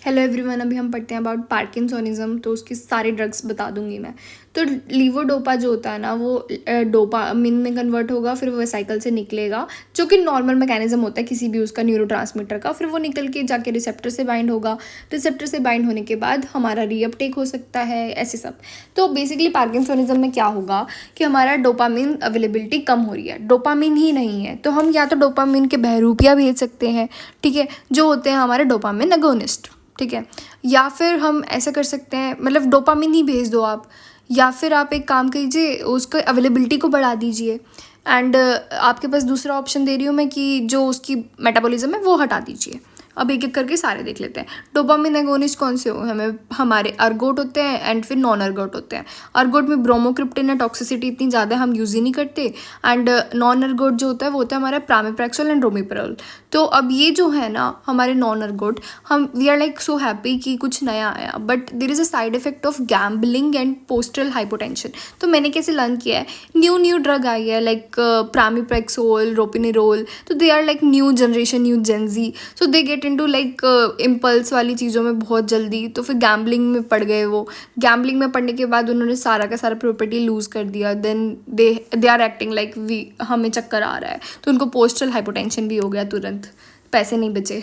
Hello everyone, अभी हम पढ़ते हैं अबाउट पार्किंसोनिज्म। तो उसकी सारी ड्रग्स बता दूंगी मैं। तो लीवोडोपा जो होता है ना, वो डोपामिन में कन्वर्ट होगा, फिर वो साइकिल से निकलेगा, जो कि नॉर्मल मैकेनिज्म होता है किसी भी उसका न्यूरोट्रांसमीटर का। फिर वो निकल के जाके रिसेप्टर से बाइंड होगा, रिसेप्टर से बाइंड होने के बाद हमारा रीअपटेक हो सकता है, ऐसे सब। तो बेसिकली पार्किंसोनिज्म में क्या होगा कि हमारा डोपामिन अवेलेबिलिटी कम हो रही है, डोपामिन ही नहीं है। तो हम या तो डोपामिन के बहरूपिया भेज सकते हैं, ठीक है, जो होते हैं हमारे डोपामिन अगोनिस्ट, ठीक है। या फिर हम ऐसा कर सकते हैं, मतलब डोपामिन ही भेज दो आप, या फिर आप एक काम कीजिए, उसको अवेलेबिलिटी को बढ़ा दीजिए। एंड आपके पास दूसरा ऑप्शन दे रही हूँ मैं कि जो उसकी मेटाबॉलिज्म है वो हटा दीजिए। अब एक एक करके सारे देख लेते हैं। डोपामिन एगोनिस्ट कौन से हो हमें, हमारे अर्गोट होते हैं एंड फिर नॉन अर्गोट होते हैं। अर्गोट में ब्रोमोक्रिप्टिन है, टॉक्सिसिटी इतनी ज़्यादा हम यूज़ ही नहीं करते। एंड नॉन अर्गोट जो होता है वो होता है हमारा प्रामिप्रैक्सोल एंड रोमिप्रोल। तो अब ये जो है ना हमारे नॉन अर्गोट, हम we are like so happy कि कुछ नया आया, but there is a side effect of gambling and postural hypotension. तो मैंने कैसे लर्न किया है, न्यू ड्रग आई है लाइक प्रामिप्रैक्सोल, रोपिनिरोल। तो they are like new generation, new Gen Z, so they get into like impulse वाली चीज़ों में बहुत जल्दी। तो फिर गैम्बलिंग में पड़ गए वो। गैम्बलिंग में पड़ने के बाद उन्होंने सारा का सारा प्रॉपर्टी लूज़ कर दिया। Then they are acting like we, हमें चक्कर आ रहा है, तो उनको पोस्टल हाइपोटेंशन भी हो गया तुरंत, पैसे नहीं बचे।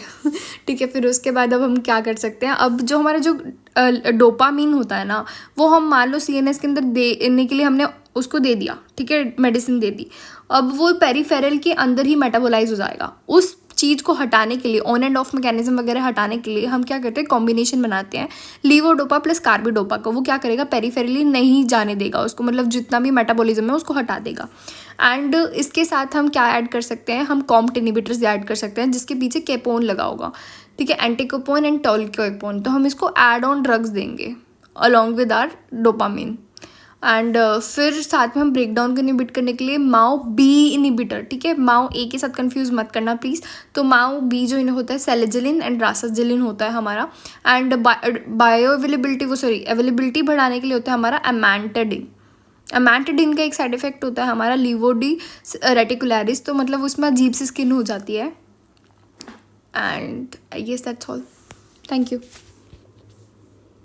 ठीक है, फिर उसके बाद अब हम क्या कर सकते हैं, अब जो हमारा जो डोपामीन होता है ना, वो हम मान लो CNS के अंदर देने के लिए हमने उसको दे दिया, ठीक है, मेडिसिन दे दी। अब वो पेरीफेरल के अंदर ही मेटाबोलाइज हो जाएगा। उस चीज़ को हटाने के लिए, ऑन एंड ऑफ मैकेनिज्म वगैरह हटाने के लिए हम क्या करते हैं, कॉम्बिनेशन बनाते हैं लीवोडोपा प्लस कार्बिडोपा का। वो क्या करेगा, पेरीफेरली नहीं जाने देगा उसको, मतलब जितना भी मेटाबॉलिज्म है उसको हटा देगा। एंड इसके साथ हम क्या ऐड कर सकते हैं, हम कॉम्ट इनिबिटर्स ऐड कर सकते हैं जिसके पीछे केपोन लगा होगा, ठीक है, एंटीकोपोन एंड टोल्कोपोन। तो हम इसको ऐड ऑन ड्रग्स देंगे along with are dopamine. And फिर साथ में हम ब्रेक डाउन को इनिबिट करने के लिए माओ बी इनिबिटर, ठीक है, माओ ए के साथ कंफ्यूज मत करना प्लीज़। तो माओ बी जो इन्हें होता है सेलेजिलिन एंड रासाजिलिन होता है हमारा। एंड बायो अवेलेबिलिटी, वो सॉरी अवेलेबिलिटी बढ़ाने के लिए होता है हमारा अमेंटाडिन। अमेंटाडिन का एक साइड इफेक्ट होता है हमारा लीवोडी रेटिकुलरिस, तो मतलब उसमें अजीब सी स्किन हो जाती है। And yes that's all, thank you.